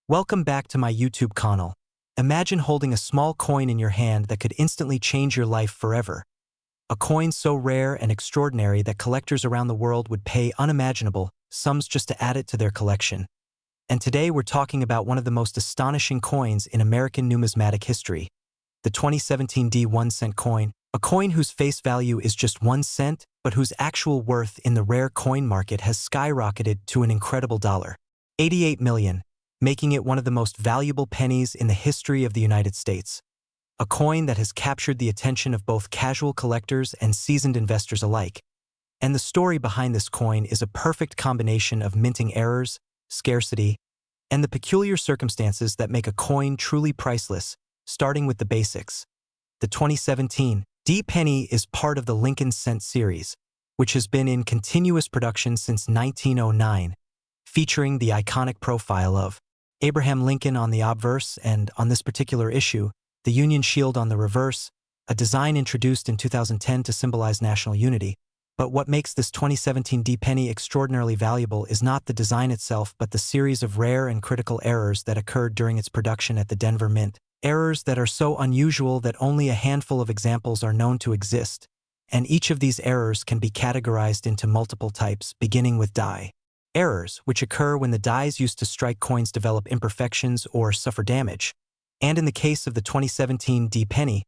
Welcome back to my YouTube channel. Imagine holding a small coin in your hand that could instantly change your life forever. A coin so rare and extraordinary that collectors around the world would pay unimaginable sums just to add it to their collection. And today we're talking about one of the most astonishing coins in American numismatic history, the 2017 D1 cent coin, a coin whose face value is just 1 cent, but whose actual worth in the rare coin market has skyrocketed to an incredible $88 million, making it one of the most valuable pennies in the history of the United States. A coin that has captured the attention of both casual collectors and seasoned investors alike. And the story behind this coin is a perfect combination of minting errors, scarcity, and the peculiar circumstances that make a coin truly priceless, starting with the basics. The 2017 D penny is part of the Lincoln Cent series, which has been in continuous production since 1909, featuring the iconic profile of Abraham Lincoln on the obverse and, on this particular issue, the Union Shield on the reverse, a design introduced in 2010 to symbolize national unity. But what makes this 2017 D penny extraordinarily valuable is not the design itself but the series of rare and critical errors that occurred during its production at the Denver Mint. Errors that are so unusual that only a handful of examples are known to exist, and each of these errors can be categorized into multiple types, beginning with die errors, which occur when the dies used to strike coins develop imperfections or suffer damage. And in the case of the 2017 D penny,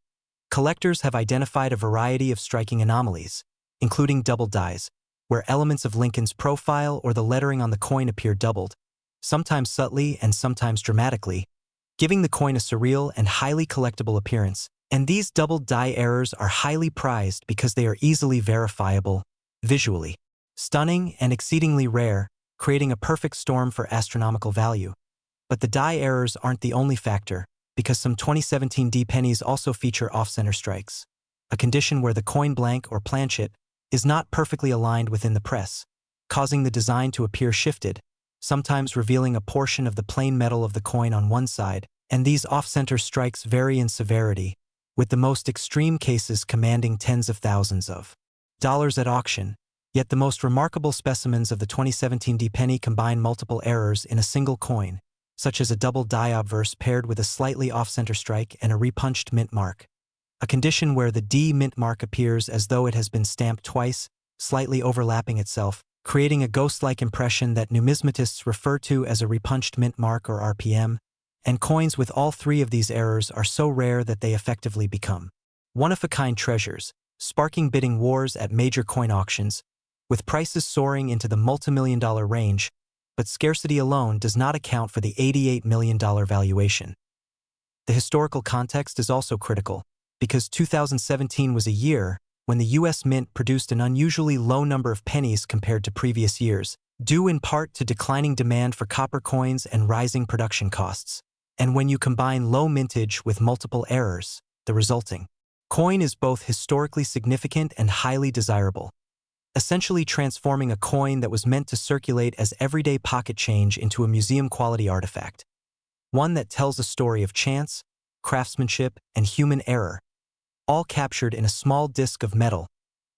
collectors have identified a variety of striking anomalies, including double dies, where elements of Lincoln's profile or the lettering on the coin appear doubled, sometimes subtly and sometimes dramatically, giving the coin a surreal and highly collectible appearance. And these double die errors are highly prized because they are easily verifiable, visually stunning and exceedingly rare, creating a perfect storm for astronomical value. But the die errors aren't the only factor, because some 2017 D pennies also feature off-center strikes, a condition where the coin blank or planchet is not perfectly aligned within the press, causing the design to appear shifted, sometimes revealing a portion of the plain metal of the coin on one side, and these off-center strikes vary in severity, with the most extreme cases commanding tens of thousands of dollars at auction. Yet the most remarkable specimens of the 2017 D penny combine multiple errors in a single coin, such as a double die obverse paired with a slightly off-center strike and a repunched mint mark, a condition where the D mint mark appears as though it has been stamped twice, slightly overlapping itself, creating a ghost-like impression that numismatists refer to as a repunched mint mark or RPM, and coins with all three of these errors are so rare that they effectively become one-of-a-kind treasures, sparking bidding wars at major coin auctions, with prices soaring into the multimillion-dollar range, but scarcity alone does not account for the $88 million valuation. The historical context is also critical, because 2017 was a year when the U.S. Mint produced an unusually low number of pennies compared to previous years, due in part to declining demand for copper coins and rising production costs. And when you combine low mintage with multiple errors, the resulting coin is both historically significant and highly desirable, essentially transforming a coin that was meant to circulate as everyday pocket change into a museum-quality artifact. One that tells a story of chance, craftsmanship, and human error, all captured in a small disc of metal.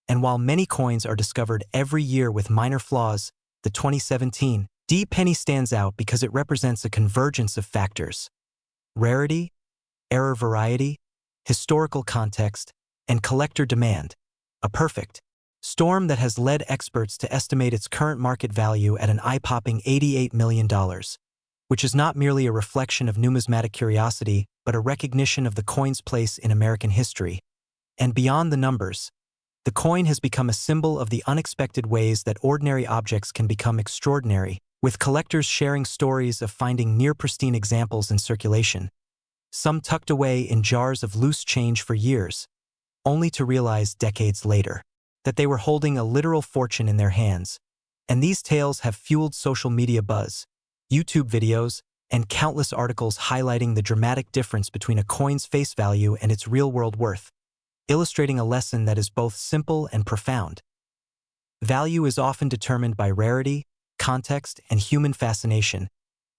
And while many coins are discovered every year with minor flaws, the 2017 D penny stands out because it represents a convergence of factors: rarity, error variety, historical context, and collector demand, a perfect storm that has led experts to estimate its current market value at an eye-popping $88 million, which is not merely a reflection of numismatic curiosity but a recognition of the coin's place in American history. And beyond the numbers, the coin has become a symbol of the unexpected ways that ordinary objects can become extraordinary, with collectors sharing stories of finding near-pristine examples in circulation, some tucked away in jars of loose change for years, only to realize decades later that they were holding a literal fortune in their hands. And these tales have fueled social media buzz, YouTube videos, and countless articles highlighting the dramatic difference between a coin's face value and its real-world worth, illustrating a lesson that is both simple and profound. Value is often determined by rarity, context, and human fascination,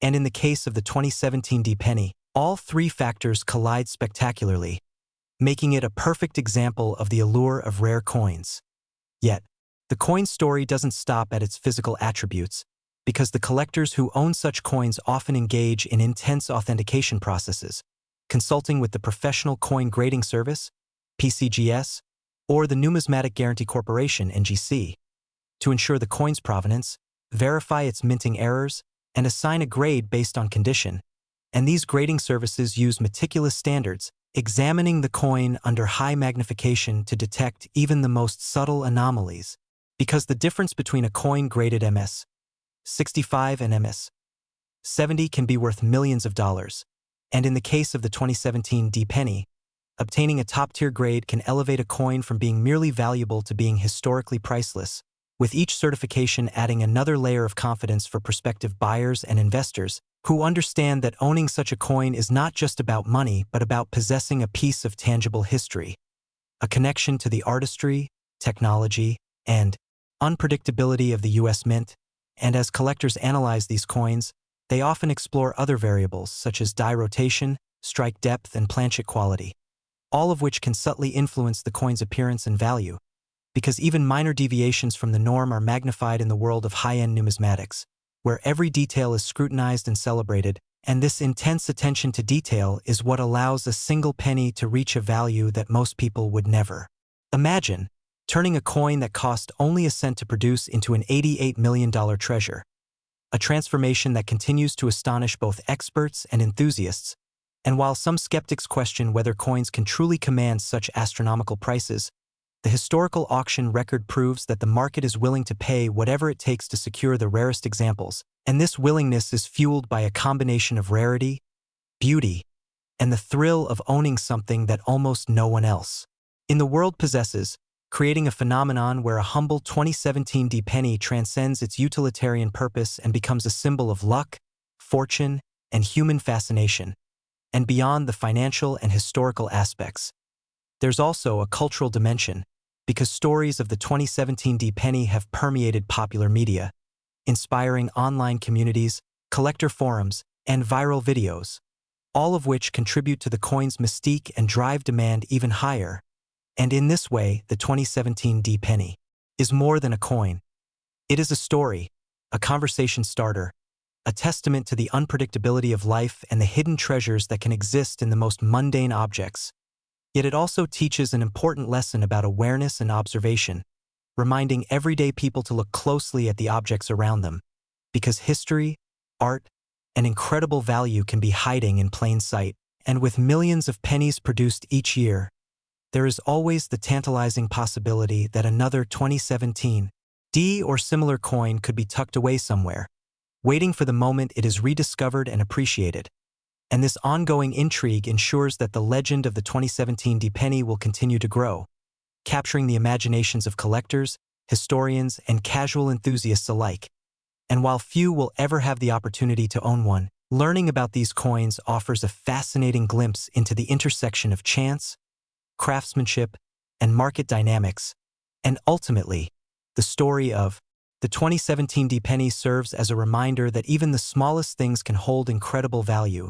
and in the case of the 2017 D penny, all three factors collide spectacularly, making it a perfect example of the allure of rare coins. Yet, the coin's story doesn't stop at its physical attributes, because the collectors who own such coins often engage in intense authentication processes, consulting with the Professional Coin Grading Service, PCGS, or the Numismatic Guarantee Corporation, NGC, to ensure the coin's provenance, verify its minting errors, and assign a grade based on condition. And these grading services use meticulous standards, examining the coin under high magnification to detect even the most subtle anomalies, because the difference between a coin graded MS 65 and MS 70 can be worth millions of dollars. And in the case of the 2017 D penny, obtaining a top-tier grade can elevate a coin from being merely valuable to being historically priceless, with each certification adding another layer of confidence for prospective buyers and investors who understand that owning such a coin is not just about money but about possessing a piece of tangible history, a connection to the artistry, technology, and unpredictability of the U.S. Mint. And as collectors analyze these coins, they often explore other variables such as die rotation, strike depth, and planchet quality, all of which can subtly influence the coin's appearance and value, because even minor deviations from the norm are magnified in the world of high-end numismatics, where every detail is scrutinized and celebrated, and this intense attention to detail is what allows a single penny to reach a value that most people would never imagine, turning a coin that cost only a cent to produce into an $88 million treasure, a transformation that continues to astonish both experts and enthusiasts. And while some skeptics question whether coins can truly command such astronomical prices, the historical auction record proves that the market is willing to pay whatever it takes to secure the rarest examples, and this willingness is fueled by a combination of rarity, beauty, and the thrill of owning something that almost no one else in the world possesses, creating a phenomenon where a humble 2017 D penny transcends its utilitarian purpose and becomes a symbol of luck, fortune, and human fascination. And beyond the financial and historical aspects, there's also a cultural dimension, because stories of the 2017 D penny have permeated popular media, inspiring online communities, collector forums, and viral videos, all of which contribute to the coin's mystique and drive demand even higher. And in this way, the 2017 D penny is more than a coin. It is a story, a conversation starter, a testament to the unpredictability of life and the hidden treasures that can exist in the most mundane objects. Yet it also teaches an important lesson about awareness and observation, reminding everyday people to look closely at the objects around them, because history, art, and incredible value can be hiding in plain sight. And with millions of pennies produced each year, there is always the tantalizing possibility that another 2017 D or similar coin could be tucked away somewhere, waiting for the moment it is rediscovered and appreciated. And this ongoing intrigue ensures that the legend of the 2017 D penny will continue to grow, capturing the imaginations of collectors, historians, and casual enthusiasts alike. And while few will ever have the opportunity to own one, learning about these coins offers a fascinating glimpse into the intersection of chance, craftsmanship, and market dynamics. And ultimately, the story of the 2017 D penny serves as a reminder that even the smallest things can hold incredible value,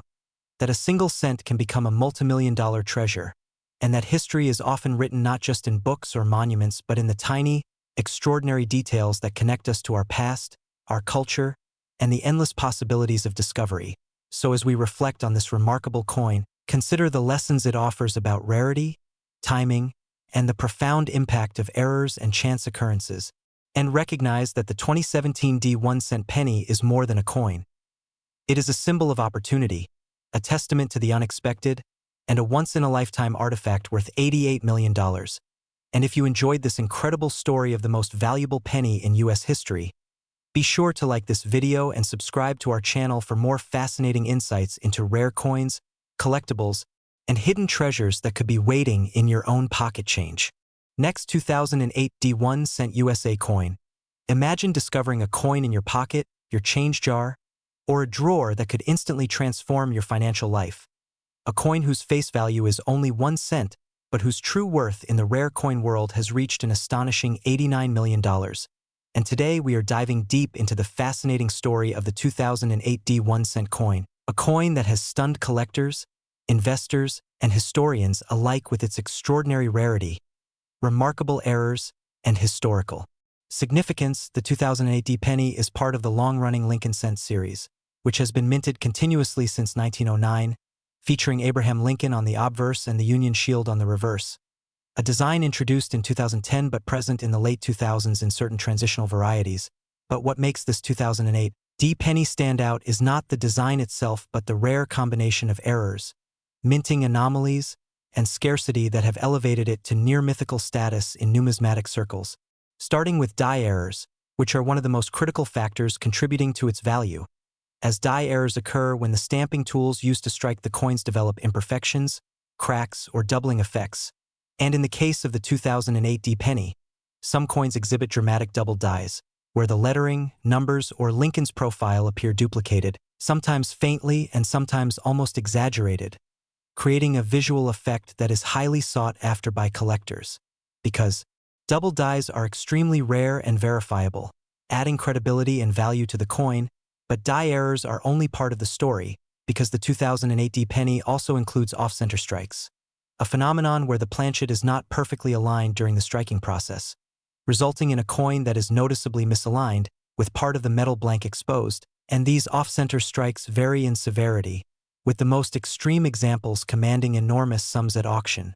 that a single cent can become a multimillion-dollar treasure, and that history is often written not just in books or monuments but in the tiny, extraordinary details that connect us to our past, our culture, and the endless possibilities of discovery. So as we reflect on this remarkable coin, consider the lessons it offers about rarity, timing, and the profound impact of errors and chance occurrences, and recognize that the 2017 D 1-cent penny is more than a coin. It is a symbol of opportunity, a testament to the unexpected, and a once-in-a-lifetime artifact worth $88 million. And if you enjoyed this incredible story of the most valuable penny in U.S. history, be sure to like this video and subscribe to our channel for more fascinating insights into rare coins, collectibles, and hidden treasures that could be waiting in your own pocket change. Next, 2008 D 1-cent USA coin. Imagine discovering a coin in your pocket, your change jar, or a drawer that could instantly transform your financial life. A coin whose face value is only 1 cent, but whose true worth in the rare coin world has reached an astonishing $89 million. And today we are diving deep into the fascinating story of the 2008 D 1-cent coin, a coin that has stunned collectors, investors, and historians alike with its extraordinary rarity, remarkable errors, and historical Significance: the 2008 D-penny is part of the long-running Lincoln cent series, which has been minted continuously since 1909, featuring Abraham Lincoln on the obverse and the Union Shield on the reverse. A design introduced in 2010 but present in the late 2000s in certain transitional varieties. But what makes this 2008 D-penny stand out is not the design itself but the rare combination of errors, minting anomalies, and scarcity that have elevated it to near-mythical status in numismatic circles. Starting with die errors, which are one of the most critical factors contributing to its value, as die errors occur when the stamping tools used to strike the coins develop imperfections, cracks, or doubling effects. And in the case of the 2008 D-penny, some coins exhibit dramatic double dies, where the lettering, numbers, or Lincoln's profile appear duplicated, sometimes faintly and sometimes almost exaggerated, creating a visual effect that is highly sought after by collectors. Because double dies are extremely rare and verifiable, adding credibility and value to the coin, but die errors are only part of the story, because the 2008 D-penny also includes off-center strikes, a phenomenon where the planchet is not perfectly aligned during the striking process, resulting in a coin that is noticeably misaligned, with part of the metal blank exposed, and these off-center strikes vary in severity, with the most extreme examples commanding enormous sums at auction.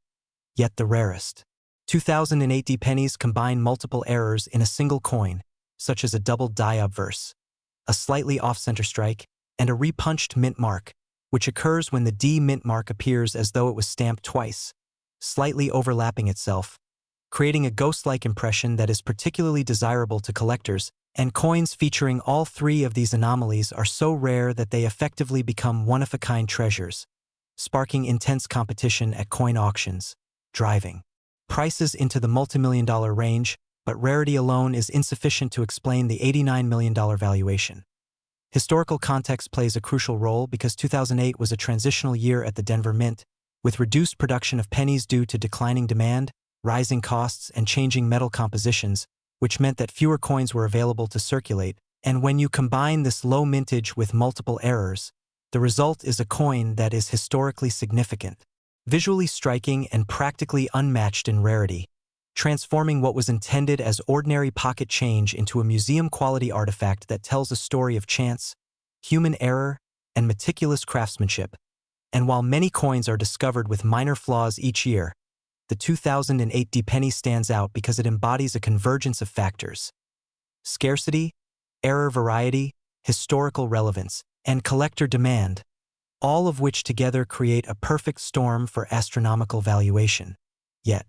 Yet the rarest 2008 D-pennies combine multiple errors in a single coin, such as a double die obverse, a slightly off-center strike, and a repunched mint mark, which occurs when the D mint mark appears as though it was stamped twice, slightly overlapping itself, creating a ghost-like impression that is particularly desirable to collectors, and coins featuring all three of these anomalies are so rare that they effectively become one-of-a-kind treasures, sparking intense competition at coin auctions, driving prices into the multimillion-dollar range, but rarity alone is insufficient to explain the $89 million valuation. Historical context plays a crucial role because 2008 was a transitional year at the Denver Mint, with reduced production of pennies due to declining demand, rising costs, and changing metal compositions, which meant that fewer coins were available to circulate, and when you combine this low mintage with multiple errors, the result is a coin that is historically significant, visually striking and practically unmatched in rarity, transforming what was intended as ordinary pocket change into a museum-quality artifact that tells a story of chance, human error, and meticulous craftsmanship. And while many coins are discovered with minor flaws each year, the 2008 D-penny stands out because it embodies a convergence of factors: scarcity, error variety, historical relevance, and collector demand, all of which together create a perfect storm for astronomical valuation. Yet,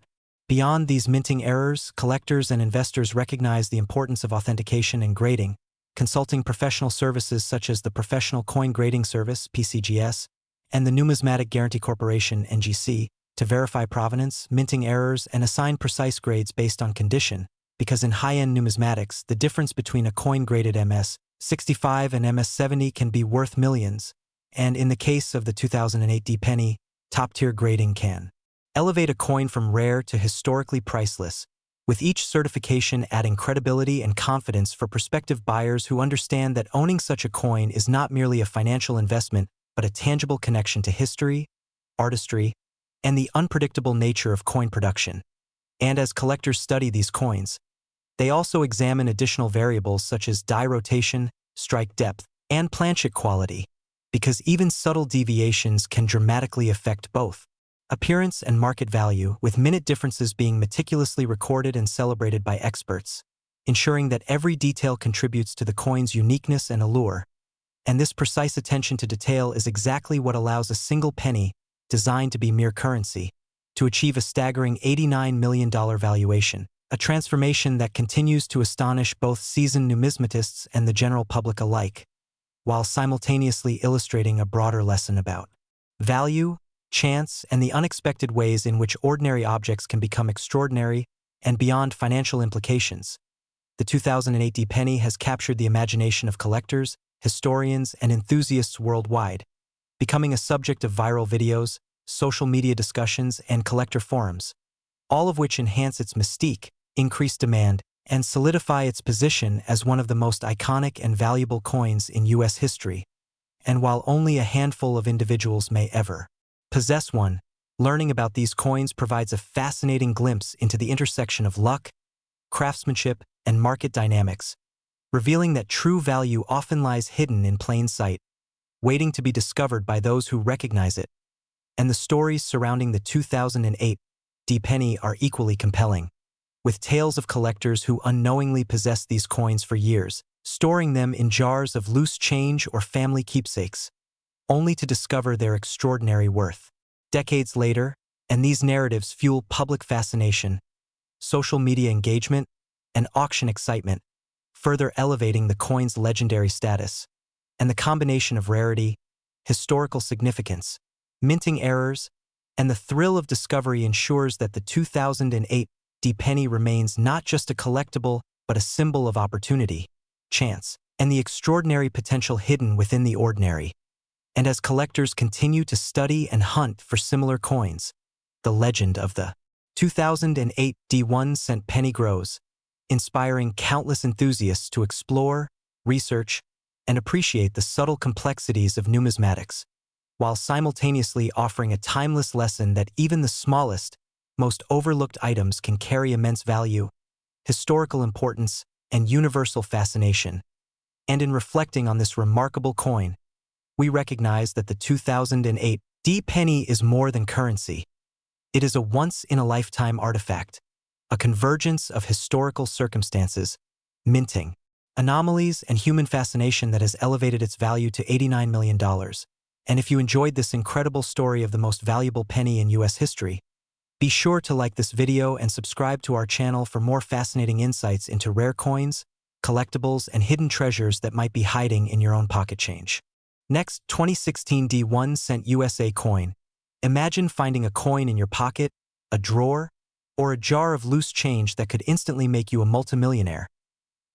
beyond these minting errors, collectors and investors recognize the importance of authentication and grading, consulting professional services such as the Professional Coin Grading Service (PCGS) and the Numismatic Guarantee Corporation (NGC) to verify provenance, minting errors, and assign precise grades based on condition, because in high-end numismatics, the difference between a coin graded MS-65 and MS-70 can be worth millions, and in the case of the 2008 D-penny, top-tier grading can elevate a coin from rare to historically priceless, with each certification adding credibility and confidence for prospective buyers who understand that owning such a coin is not merely a financial investment but a tangible connection to history, artistry, and the unpredictable nature of coin production. And as collectors study these coins, they also examine additional variables such as die rotation, strike depth, and planchet quality, because even subtle deviations can dramatically affect both appearance and market value, with minute differences being meticulously recorded and celebrated by experts, ensuring that every detail contributes to the coin's uniqueness and allure. And this precise attention to detail is exactly what allows a single penny, designed to be mere currency, to achieve a staggering $89 million valuation, a transformation that continues to astonish both seasoned numismatists and the general public alike, while simultaneously illustrating a broader lesson about value, chance, and the unexpected ways in which ordinary objects can become extraordinary and beyond financial implications. The 2008 D-penny has captured the imagination of collectors, historians, and enthusiasts worldwide, becoming a subject of viral videos, social media discussions, and collector forums, all of which enhance its mystique, increase demand, and solidify its position as one of the most iconic and valuable coins in U.S. history. And while only a handful of individuals may ever possess one, learning about these coins provides a fascinating glimpse into the intersection of luck, craftsmanship, and market dynamics, revealing that true value often lies hidden in plain sight, waiting to be discovered by those who recognize it. And the stories surrounding the 2008 D-penny are equally compelling, with tales of collectors who unknowingly possessed these coins for years, storing them in jars of loose change or family keepsakes, only to discover their extraordinary worth. Decades later, and these narratives fuel public fascination, social media engagement, and auction excitement, further elevating the coin's legendary status. And the combination of rarity, historical significance, minting errors, and the thrill of discovery ensures that the 2008 D-penny remains not just a collectible, but a symbol of opportunity, chance, and the extraordinary potential hidden within the ordinary. And as collectors continue to study and hunt for similar coins, the legend of the 2008 D1-cent penny grows, inspiring countless enthusiasts to explore, research, and appreciate the subtle complexities of numismatics, while simultaneously offering a timeless lesson that even the smallest, most overlooked items can carry immense value, historical importance, and universal fascination. And in reflecting on this remarkable coin, we recognize that the 2008 D-penny is more than currency. It is a once-in-a-lifetime artifact, a convergence of historical circumstances, minting, anomalies, and human fascination that has elevated its value to $89 million. And if you enjoyed this incredible story of the most valuable penny in U.S. history, be sure to like this video and subscribe to our channel for more fascinating insights into rare coins, collectibles, and hidden treasures that might be hiding in your own pocket change. Next, 2016 D1-cent USA coin. Imagine finding a coin in your pocket, a drawer, or a jar of loose change that could instantly make you a multimillionaire.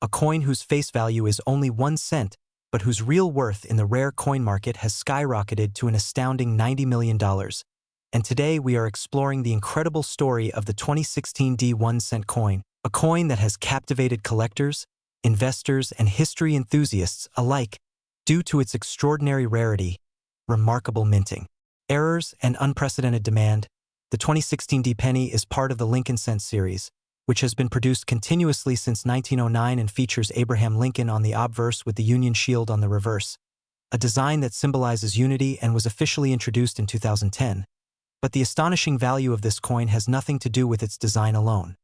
A coin whose face value is only 1 cent, but whose real worth in the rare coin market has skyrocketed to an astounding $90 million. And today we are exploring the incredible story of the 2016 D1-cent coin, a coin that has captivated collectors, investors, and history enthusiasts alike due to its extraordinary rarity, remarkable minting errors, and unprecedented demand. The 2016 D-penny is part of the Lincoln Cent series, which has been produced continuously since 1909 and features Abraham Lincoln on the obverse with the Union Shield on the reverse, a design that symbolizes unity and was officially introduced in 2010. But the astonishing value of this coin has nothing to do with its design alone.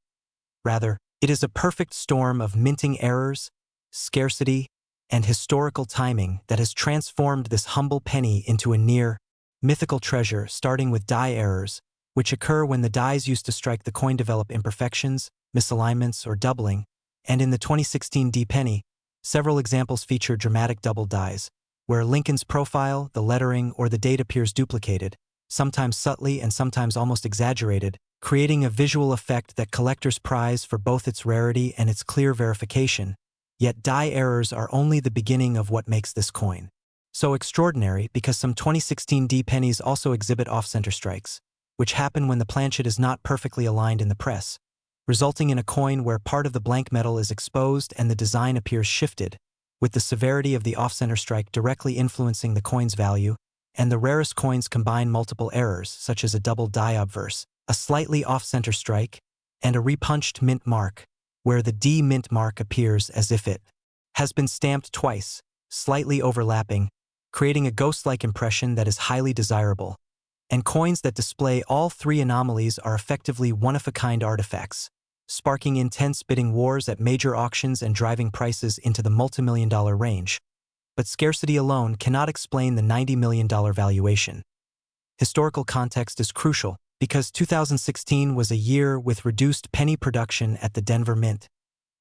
Rather, it is a perfect storm of minting errors, scarcity, and historical timing that has transformed this humble penny into a near mythical treasure, starting with die errors, which occur when the dies used to strike the coin develop imperfections, misalignments, or doubling, and in the 2016 D-penny, several examples feature dramatic double dies, where Lincoln's profile, the lettering, or the date appears duplicated, sometimes subtly and sometimes almost exaggerated, creating a visual effect that collectors prize for both its rarity and its clear verification. Yet die errors are only the beginning of what makes this coin so extraordinary, because some 2016 D-pennies also exhibit off-center strikes, which happen when the planchet is not perfectly aligned in the press, resulting in a coin where part of the blank metal is exposed and the design appears shifted, with the severity of the off-center strike directly influencing the coin's value. And the rarest coins combine multiple errors, such as a double die obverse, a slightly off-center strike, and a repunched mint mark, where the D mint mark appears as if it has been stamped twice, slightly overlapping, creating a ghost-like impression that is highly desirable. And coins that display all three anomalies are effectively one-of-a-kind artifacts, sparking intense bidding wars at major auctions and driving prices into the multimillion-dollar range. But scarcity alone cannot explain the $90 million valuation. Historical context is crucial, because 2016 was a year with reduced penny production at the Denver Mint,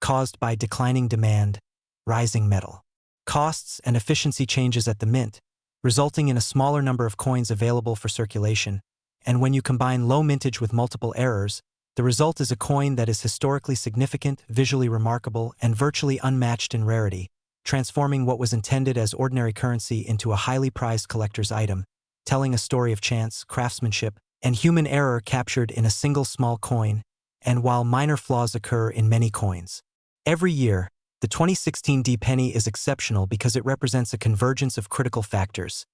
caused by declining demand, rising metal costs, and efficiency changes at the mint, resulting in a smaller number of coins available for circulation. And when you combine low mintage with multiple errors, the result is a coin that is historically significant, visually remarkable, and virtually unmatched in rarity, transforming what was intended as ordinary currency into a highly prized collector's item, telling a story of chance, craftsmanship, and human error captured in a single small coin. And while minor flaws occur in many coins, every year, the 2016 D-penny is exceptional because it represents a convergence of critical factors: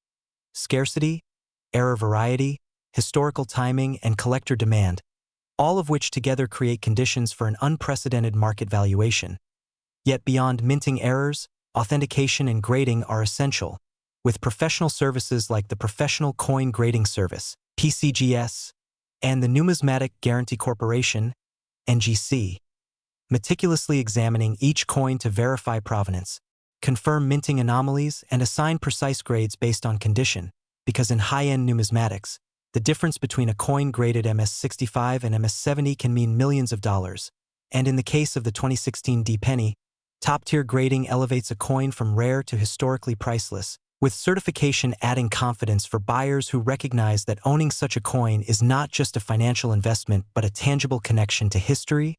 scarcity, error variety, historical timing, and collector demand, all of which together create conditions for an unprecedented market valuation. Yet beyond minting errors, authentication and grading are essential, with professional services like the Professional Coin Grading Service, PCGS, and the Numismatic Guarantee Corporation, NGC, meticulously examining each coin to verify provenance, confirm minting anomalies, and assign precise grades based on condition, because in high-end numismatics, the difference between a coin graded MS-65 and MS-70 can mean millions of dollars, and in the case of the 2016 D penny, top-tier grading elevates a coin from rare to historically priceless, with certification adding confidence for buyers who recognize that owning such a coin is not just a financial investment but a tangible connection to history,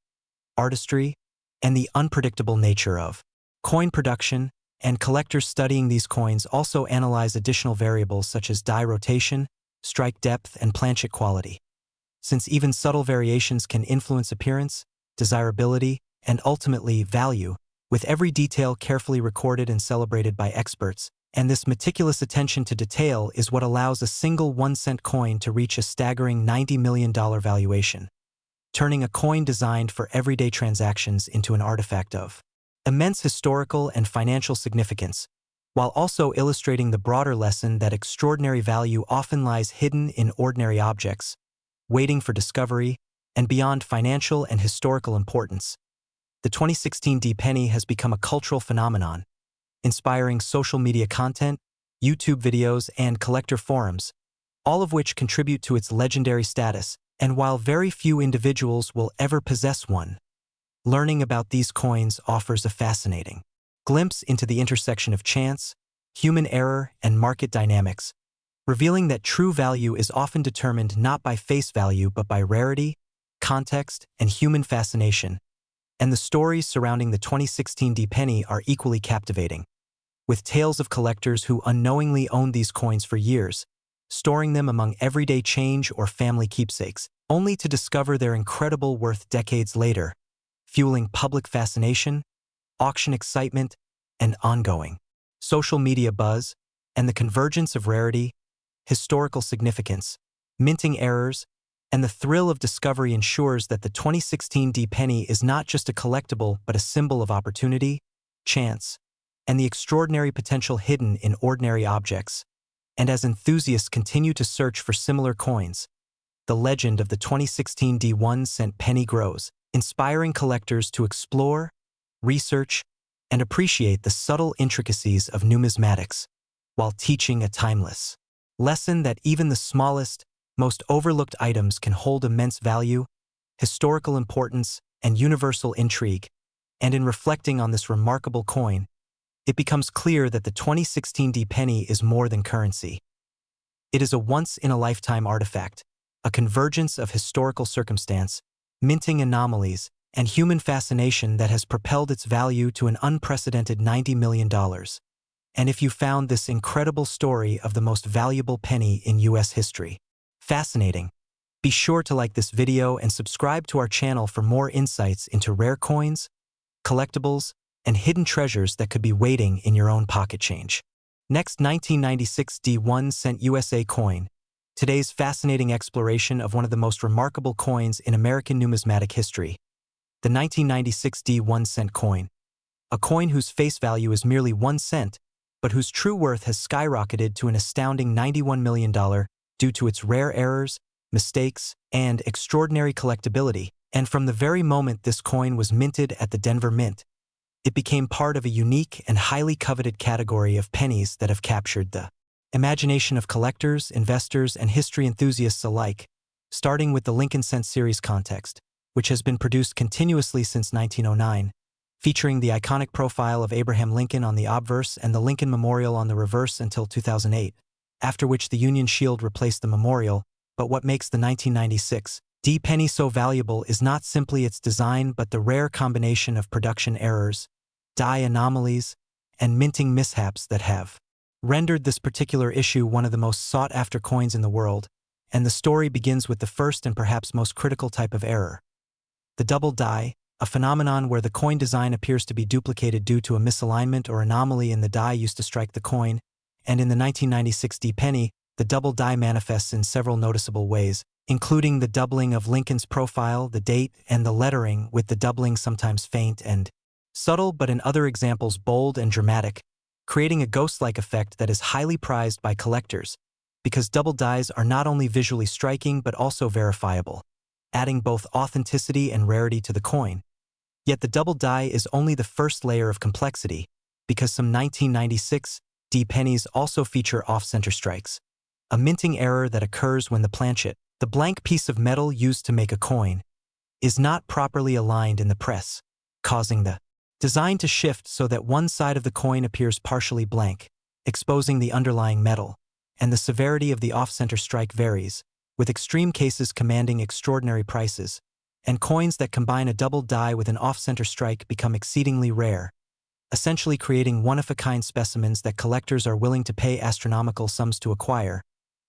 artistry, and the unpredictable nature of coin production, and collectors studying these coins also analyze additional variables such as die rotation, strike depth, and planchet quality. Since even subtle variations can influence appearance, desirability, and ultimately value, with every detail carefully recorded and celebrated by experts, and this meticulous attention to detail is what allows a single 1-cent coin to reach a staggering $90 million valuation, turning a coin designed for everyday transactions into an artifact of immense historical and financial significance, while also illustrating the broader lesson that extraordinary value often lies hidden in ordinary objects, waiting for discovery, and beyond financial and historical importance. The 2016 D penny has become a cultural phenomenon, inspiring social media content, YouTube videos, and collector forums, all of which contribute to its legendary status. And while very few individuals will ever possess one, learning about these coins offers a fascinating glimpse into the intersection of chance, human error, and market dynamics, revealing that true value is often determined not by face value but by rarity, context, and human fascination. And the stories surrounding the 2016 D penny are equally captivating, with tales of collectors who unknowingly owned these coins for years, storing them among everyday change or family keepsakes, only to discover their incredible worth decades later, fueling public fascination, auction excitement, and ongoing social media buzz, and the convergence of rarity, historical significance, minting errors, and the thrill of discovery ensures that the 2016 D penny is not just a collectible but a symbol of opportunity, chance, and the extraordinary potential hidden in ordinary objects. And as enthusiasts continue to search for similar coins, the legend of the 2016 D 1-cent penny grows, inspiring collectors to explore, research, and appreciate the subtle intricacies of numismatics, while teaching a timeless lesson that even the smallest, most overlooked items can hold immense value, historical importance, and universal intrigue. And in reflecting on this remarkable coin, it becomes clear that the 2016 D penny is more than currency. It is a once-in-a-lifetime artifact, a convergence of historical circumstance, minting anomalies, and human fascination that has propelled its value to an unprecedented $90 million. And if you found this incredible story of the most valuable penny in U.S. history fascinating, be sure to like this video and subscribe to our channel for more insights into rare coins, collectibles, and hidden treasures that could be waiting in your own pocket change. Next, 1996 D 1-cent USA coin. Today's fascinating exploration of one of the most remarkable coins in American numismatic history. The 1996 D 1-cent coin. A coin whose face value is merely 1 cent, but whose true worth has skyrocketed to an astounding $91 million due to its rare errors, mistakes, and extraordinary collectability. And from the very moment this coin was minted at the Denver Mint, it became part of a unique and highly coveted category of pennies that have captured the imagination of collectors, investors, and history enthusiasts alike, starting with the Lincoln Cent Series context, which has been produced continuously since 1909, featuring the iconic profile of Abraham Lincoln on the obverse and the Lincoln Memorial on the reverse until 2008, after which the Union Shield replaced the memorial. But what makes the 1996 D penny so valuable is not simply its design but the rare combination of production errors, die anomalies, and minting mishaps that have rendered this particular issue one of the most sought-after coins in the world. And the story begins with the first and perhaps most critical type of error: the double die, a phenomenon where the coin design appears to be duplicated due to a misalignment or anomaly in the die used to strike the coin. And in the 1996 D penny, the double die manifests in several noticeable ways, including the doubling of Lincoln's profile, the date, and the lettering, with the doubling sometimes faint and subtle but in other examples bold and dramatic, creating a ghost-like effect that is highly prized by collectors, because double dies are not only visually striking but also verifiable, adding both authenticity and rarity to the coin. Yet the double die is only the first layer of complexity, because some 1996 D pennies also feature off-center strikes, a minting error that occurs when the planchet, the blank piece of metal used to make a coin, is not properly aligned in the press, causing the design to shift so that one side of the coin appears partially blank, exposing the underlying metal, and the severity of the off-center strike varies, with extreme cases commanding extraordinary prices, and coins that combine a double die with an off-center strike become exceedingly rare, essentially creating one-of-a-kind specimens that collectors are willing to pay astronomical sums to acquire.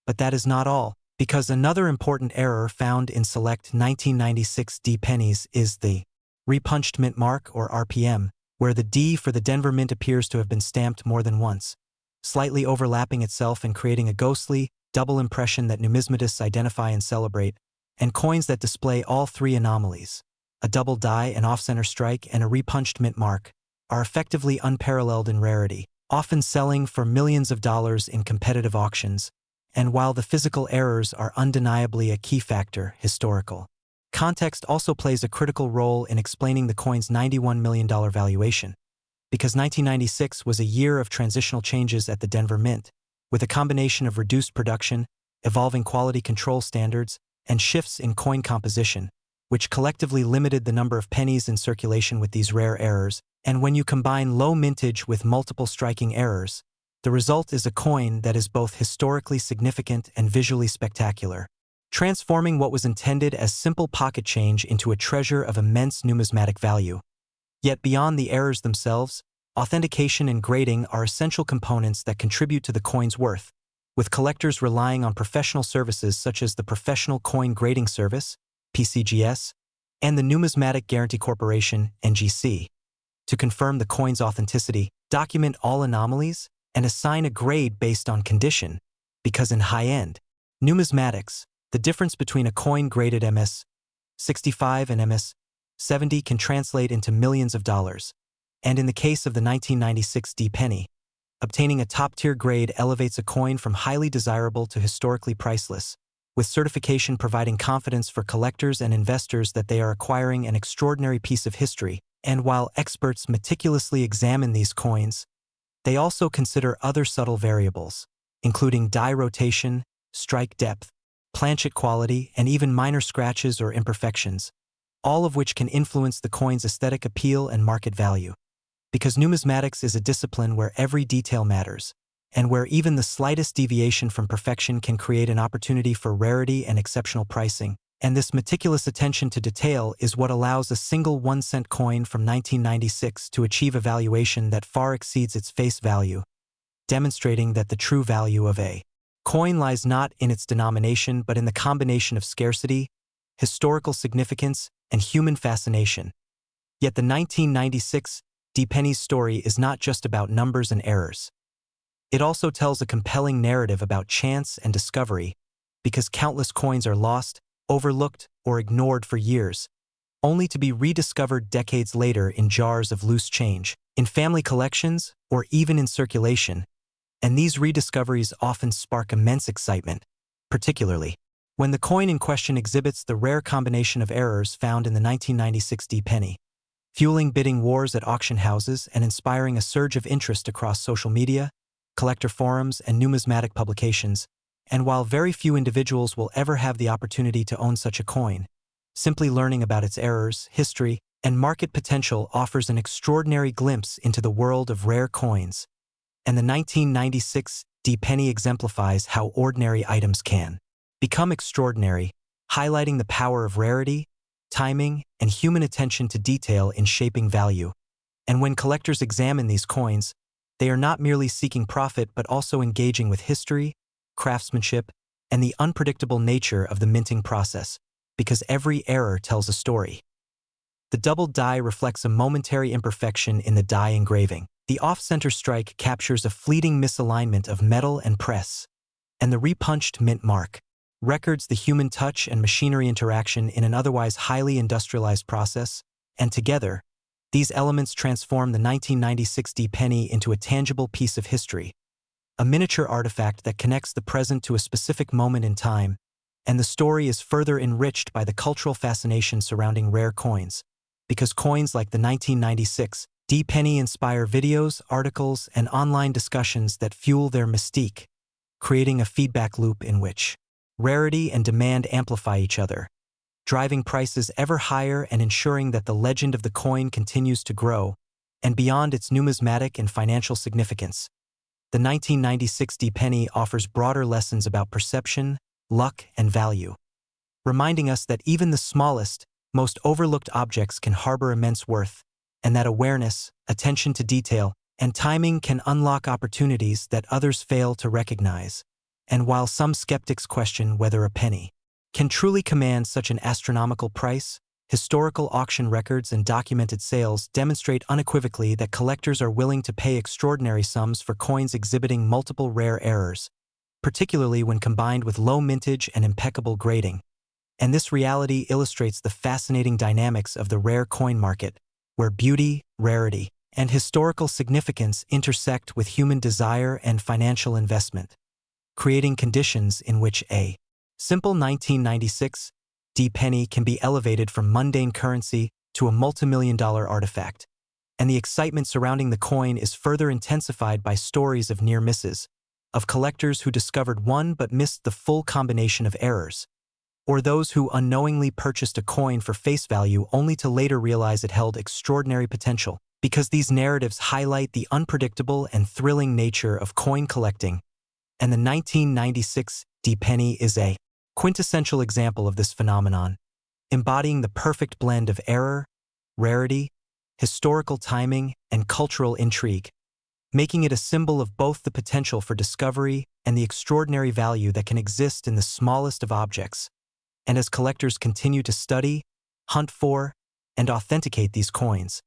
But that is not all, because another important error found in select 1996 D pennies is the repunched mint mark, or RPM, where the D for the Denver Mint appears to have been stamped more than once, slightly overlapping itself and creating a ghostly, double impression that numismatists identify and celebrate, and coins that display all three anomalies, a double die, an off-center strike, and a repunched mint mark, are effectively unparalleled in rarity, often selling for millions of dollars in competitive auctions. And while the physical errors are undeniably a key factor, historical context also plays a critical role in explaining the coin's $91 million valuation, because 1996 was a year of transitional changes at the Denver Mint, with a combination of reduced production, evolving quality control standards, and shifts in coin composition, which collectively limited the number of pennies in circulation with these rare errors. And when you combine low mintage with multiple striking errors, the result is a coin that is both historically significant and visually spectacular, transforming what was intended as simple pocket change into a treasure of immense numismatic value. Yet beyond the errors themselves, authentication and grading are essential components that contribute to the coin's worth, with collectors relying on professional services such as the Professional Coin Grading Service, PCGS, and the Numismatic Guarantee Corporation, NGC, to confirm the coin's authenticity, document all anomalies, and assign a grade based on condition, because in high-end numismatics, the difference between a coin graded MS 65 and MS 70 can translate into millions of dollars, and in the case of the 1996 D penny, obtaining a top-tier grade elevates a coin from highly desirable to historically priceless, with certification providing confidence for collectors and investors that they are acquiring an extraordinary piece of history. And while experts meticulously examine these coins, they also consider other subtle variables, including die rotation, strike depth, planchet quality, and even minor scratches or imperfections, all of which can influence the coin's aesthetic appeal and market value. Because numismatics is a discipline where every detail matters, and where even the slightest deviation from perfection can create an opportunity for rarity and exceptional pricing, and this meticulous attention to detail is what allows a single 1-cent coin from 1996 to achieve a valuation that far exceeds its face value, demonstrating that the true value of a coin lies not in its denomination but in the combination of scarcity, historical significance, and human fascination. Yet the 1996 D penny's story is not just about numbers and errors. It also tells a compelling narrative about chance and discovery, because countless coins are lost, overlooked, or ignored for years, only to be rediscovered decades later in jars of loose change, in family collections, or even in circulation. And these rediscoveries often spark immense excitement, particularly when the coin in question exhibits the rare combination of errors found in the 1996 D penny, fueling bidding wars at auction houses and inspiring a surge of interest across social media, collector forums, and numismatic publications. And while very few individuals will ever have the opportunity to own such a coin, simply learning about its errors, history, and market potential offers an extraordinary glimpse into the world of rare coins. And the 1996 D penny exemplifies how ordinary items can become extraordinary, highlighting the power of rarity, timing, and human attention to detail in shaping value. And when collectors examine these coins, they are not merely seeking profit but also engaging with history, craftsmanship, and the unpredictable nature of the minting process, because every error tells a story. The double die reflects a momentary imperfection in the die engraving. The off-center strike captures a fleeting misalignment of metal and press, and the repunched mint mark records the human touch and machinery interaction in an otherwise highly industrialized process, and together, these elements transform the 1996 penny into a tangible piece of history, a miniature artifact that connects the present to a specific moment in time, and the story is further enriched by the cultural fascination surrounding rare coins, because coins like the 1996 penny inspire videos, articles, and online discussions that fuel their mystique, creating a feedback loop in which rarity and demand amplify each other, driving prices ever higher and ensuring that the legend of the coin continues to grow, and beyond its numismatic and financial significance. The 1996 penny offers broader lessons about perception, luck, and value, reminding us that even the smallest, most overlooked objects can harbor immense worth, and that awareness, attention to detail, and timing can unlock opportunities that others fail to recognize. And while some skeptics question whether a penny can truly command such an astronomical price, historical auction records and documented sales demonstrate unequivocally that collectors are willing to pay extraordinary sums for coins exhibiting multiple rare errors, particularly when combined with low mintage and impeccable grading. And this reality illustrates the fascinating dynamics of the rare coin market, where beauty, rarity, and historical significance intersect with human desire and financial investment, creating conditions in which a simple 1996 penny can be elevated from mundane currency to a multimillion-dollar artifact. And the excitement surrounding the coin is further intensified by stories of near misses, of collectors who discovered one but missed the full combination of errors, or those who unknowingly purchased a coin for face value only to later realize it held extraordinary potential, because these narratives highlight the unpredictable and thrilling nature of coin collecting. And the 1996 penny is a quintessential example of this phenomenon, embodying the perfect blend of error, rarity, historical timing, and cultural intrigue, making it a symbol of both the potential for discovery and the extraordinary value that can exist in the smallest of objects. And as collectors continue to study, hunt for, and authenticate these coins,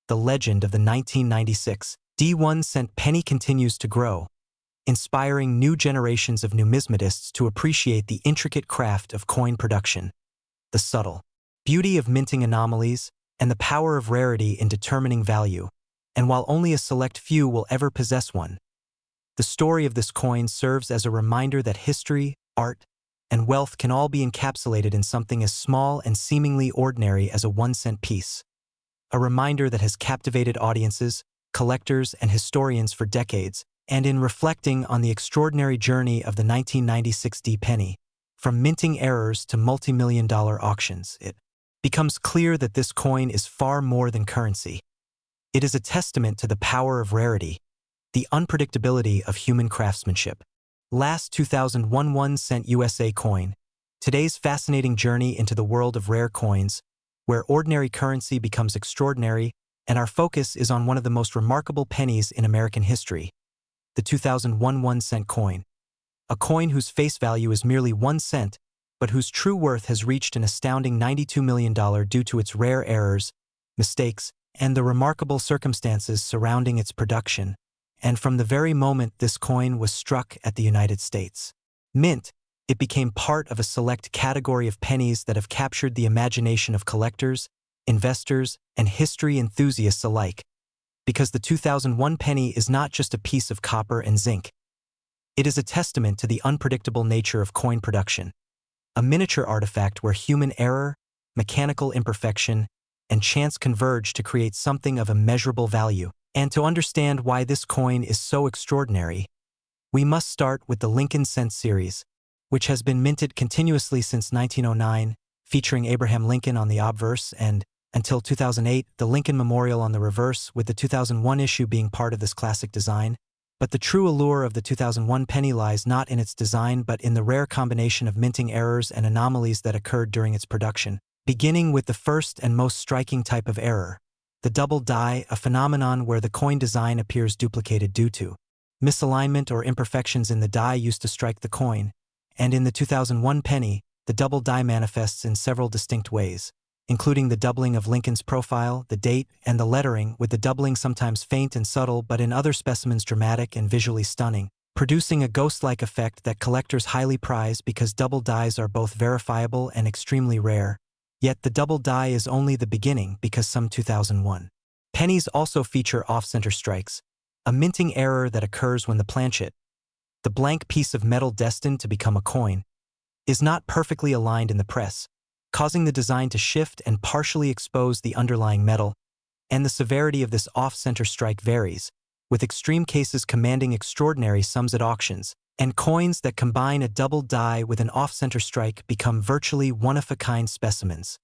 the legend of the 1996 1-cent penny continues to grow, inspiring new generations of numismatists to appreciate the intricate craft of coin production, the subtle beauty of minting anomalies, and the power of rarity in determining value. And while only a select few will ever possess one, the story of this coin serves as a reminder that history, art, and wealth can all be encapsulated in something as small and seemingly ordinary as a 1-cent piece. A reminder that has captivated audiences, collectors, and historians for decades, and in reflecting on the extraordinary journey of the 1996 penny, from minting errors to multi-million-dollar auctions, it becomes clear that this coin is far more than currency. It is a testament to the power of rarity, the unpredictability of human craftsmanship. Last 2001 1-cent USA coin, today's fascinating journey into the world of rare coins, where ordinary currency becomes extraordinary, and our focus is on one of the most remarkable pennies in American history, the 2001 1-cent coin. A coin whose face value is merely 1 cent, but whose true worth has reached an astounding $92 million due to its rare errors, mistakes, and the remarkable circumstances surrounding its production. And from the very moment this coin was struck at the United States Mint, it became part of a select category of pennies that have captured the imagination of collectors, investors, and history enthusiasts alike. Because the 2001 penny is not just a piece of copper and zinc. It is a testament to the unpredictable nature of coin production, a miniature artifact where human error, mechanical imperfection, and chance converge to create something of immeasurable value. And to understand why this coin is so extraordinary, we must start with the Lincoln Cent series, which has been minted continuously since 1909, featuring Abraham Lincoln on the obverse and, until 2008, the Lincoln Memorial on the reverse, with the 2001 issue being part of this classic design. But the true allure of the 2001 penny lies not in its design but in the rare combination of minting errors and anomalies that occurred during its production, beginning with the first and most striking type of error, the double die, a phenomenon where the coin design appears duplicated due to misalignment or imperfections in the die used to strike the coin, and in the 2001 penny, the double die manifests in several distinct ways, including the doubling of Lincoln's profile, the date, and the lettering, with the doubling sometimes faint and subtle but in other specimens dramatic and visually stunning. producing a ghost-like effect that collectors highly prize because double dies are both verifiable and extremely rare. Yet the double die is only the beginning because some 2001 pennies also feature off-center strikes, a minting error that occurs when the planchet, the blank piece of metal destined to become a coin, is not perfectly aligned in the press, causing the design to shift and partially expose the underlying metal, and the severity of this off-center strike varies, with extreme cases commanding extraordinary sums at auctions, and coins that combine a double die with an off-center strike become virtually one-of-a-kind specimens,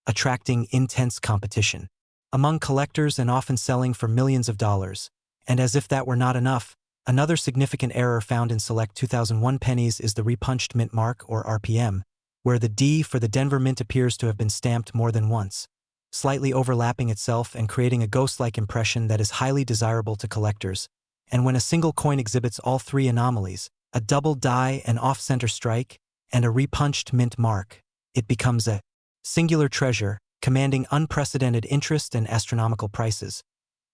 attracting intense competition among collectors and often selling for millions of dollars. And as if that were not enough, another significant error found in select 2001 pennies is the repunched mint mark, or RPM, where the D for the Denver Mint appears to have been stamped more than once, slightly overlapping itself and creating a ghost-like impression that is highly desirable to collectors. And when a single coin exhibits all three anomalies, a double die, an off-center strike, and a repunched mint mark, it becomes a singular treasure, commanding unprecedented interest and astronomical prices.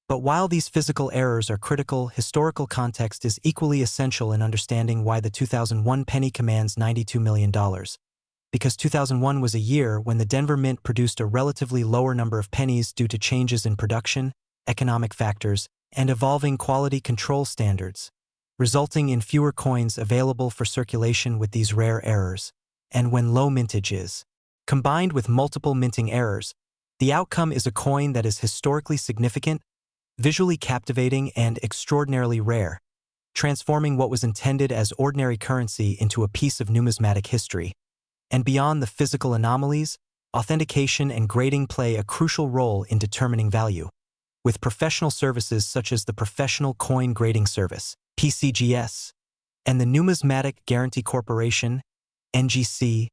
But while these physical errors are critical, historical context is equally essential in understanding why the 2001 penny commands $92 million. Because 2001 was a year when the Denver Mint produced a relatively lower number of pennies due to changes in production, economic factors, and evolving quality control standards, resulting in fewer coins available for circulation with these rare errors. And when low mintage is combined with multiple minting errors, the outcome is a coin that is historically significant, visually captivating, and extraordinarily rare, transforming what was intended as ordinary currency into a piece of numismatic history. And beyond the physical anomalies, authentication and grading play a crucial role in determining value, with professional services such as the Professional Coin Grading Service, PCGS, and the Numismatic Guarantee Corporation, NGC,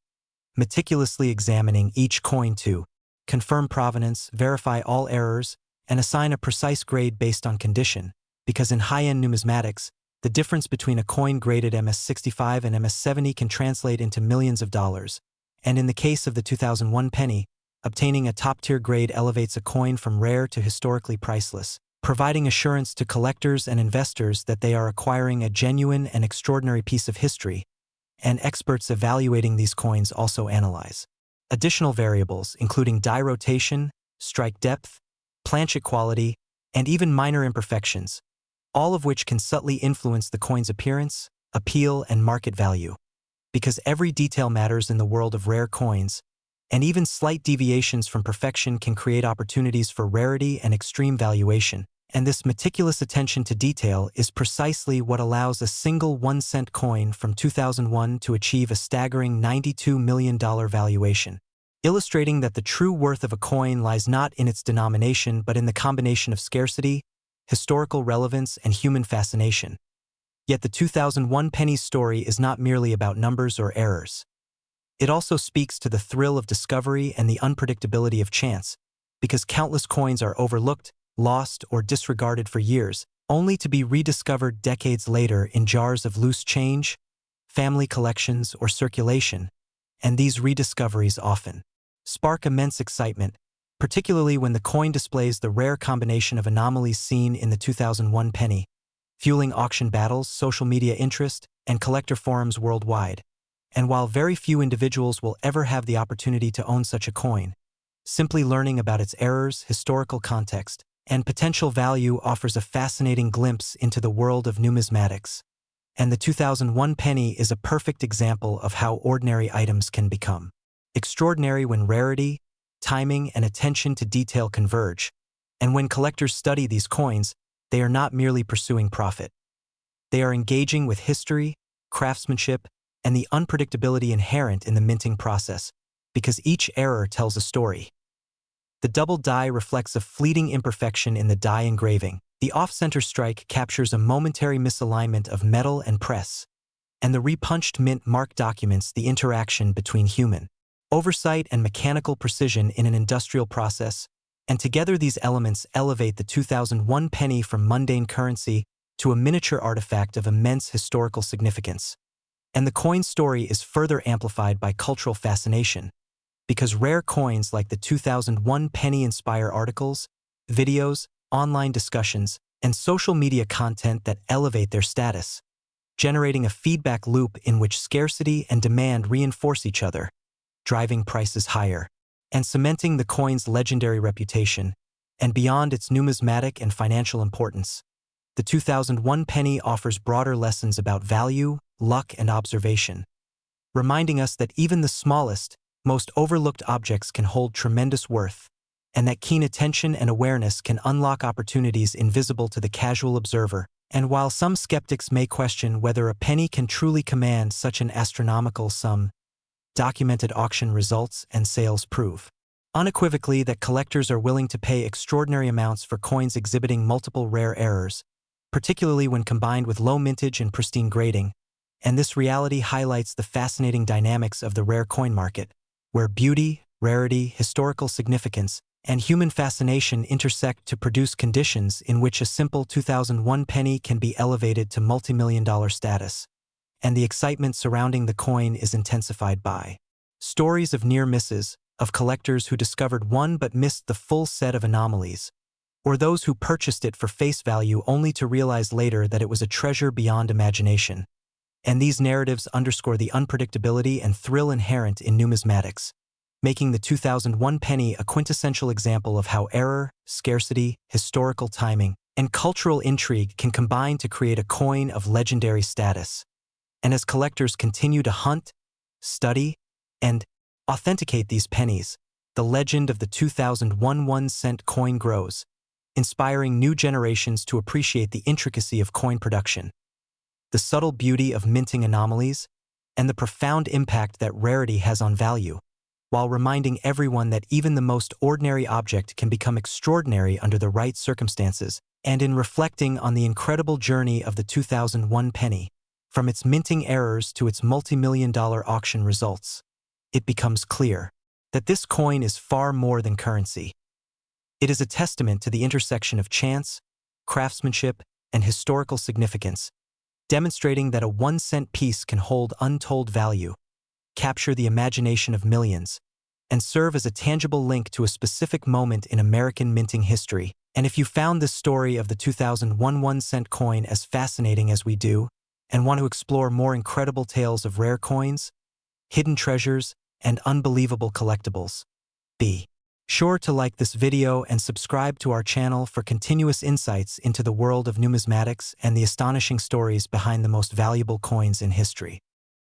meticulously examining each coin to confirm provenance, verify all errors, and assign a precise grade based on condition, because in high-end numismatics, the difference between a coin graded MS-65 and MS-70 can translate into millions of dollars, and in the case of the 2001 penny, obtaining a top-tier grade elevates a coin from rare to historically priceless, providing assurance to collectors and investors that they are acquiring a genuine and extraordinary piece of history. And experts evaluating these coins also analyze additional variables, including die rotation, strike depth, planchet quality, and even minor imperfections, all of which can subtly influence the coin's appearance, appeal, and market value. Because every detail matters in the world of rare coins, and even slight deviations from perfection can create opportunities for rarity and extreme valuation. And this meticulous attention to detail is precisely what allows a single 1-cent coin from 2001 to achieve a staggering $92 million valuation, illustrating that the true worth of a coin lies not in its denomination but in the combination of scarcity, historical relevance, and human fascination. Yet the 2001 penny's story is not merely about numbers or errors. It also speaks to the thrill of discovery and the unpredictability of chance, because countless coins are overlooked, lost, or disregarded for years, only to be rediscovered decades later in jars of loose change, family collections, or circulation, and these rediscoveries often spark immense excitement, particularly when the coin displays the rare combination of anomalies seen in the 2001 penny, fueling auction battles, social media interest, and collector forums worldwide. And while very few individuals will ever have the opportunity to own such a coin, simply learning about its errors, historical context, and potential value offers a fascinating glimpse into the world of numismatics. And the 2001 penny is a perfect example of how ordinary items can become extraordinary when rarity, timing, and attention to detail converge. And when collectors study these coins, they are not merely pursuing profit. They are engaging with history, craftsmanship, and the unpredictability inherent in the minting process, because each error tells a story. The double die reflects a fleeting imperfection in the die engraving. The off-center strike captures a momentary misalignment of metal and press, and the repunched mint mark documents the interaction between human oversight and mechanical precision in an industrial process, and together these elements elevate the 2001 penny from mundane currency to a miniature artifact of immense historical significance. And the coin story is further amplified by cultural fascination, because rare coins like the 2001 penny inspire articles, videos, online discussions, and social media content that elevate their status, generating a feedback loop in which scarcity and demand reinforce each other, driving prices higher, and cementing the coin's legendary reputation. And beyond its numismatic and financial importance, the 2001 penny offers broader lessons about value, luck, and observation, reminding us that even the smallest, most overlooked objects can hold tremendous worth, and that keen attention and awareness can unlock opportunities invisible to the casual observer. And while some skeptics may question whether a penny can truly command such an astronomical sum, documented auction results and sales prove unequivocally that collectors are willing to pay extraordinary amounts for coins exhibiting multiple rare errors, particularly when combined with low mintage and pristine grading. And this reality highlights the fascinating dynamics of the rare coin market, where beauty, rarity, historical significance, and human fascination intersect to produce conditions in which a simple 2001 penny can be elevated to multi-million-dollar status. And the excitement surrounding the coin is intensified by stories of near misses, of collectors who discovered one but missed the full set of anomalies, or those who purchased it for face value only to realize later that it was a treasure beyond imagination. And these narratives underscore the unpredictability and thrill inherent in numismatics, making the 2001 penny a quintessential example of how error, scarcity, historical timing, and cultural intrigue can combine to create a coin of legendary status. And as collectors continue to hunt, study, and authenticate these pennies, the legend of the 2001 1-cent coin grows, inspiring new generations to appreciate the intricacy of coin production, the subtle beauty of minting anomalies, and the profound impact that rarity has on value, while reminding everyone that even the most ordinary object can become extraordinary under the right circumstances. And in reflecting on the incredible journey of the 2001 penny, from its minting errors to its multi-million-dollar auction results, it becomes clear that this coin is far more than currency. It is a testament to the intersection of chance, craftsmanship, and historical significance, demonstrating that a 1-cent piece can hold untold value, capture the imagination of millions, and serve as a tangible link to a specific moment in American minting history. And if you found this story of the 2001 1-cent coin as fascinating as we do, and want to explore more incredible tales of rare coins, hidden treasures, and unbelievable collectibles, be sure to like this video and subscribe to our channel for continuous insights into the world of numismatics and the astonishing stories behind the most valuable coins in history.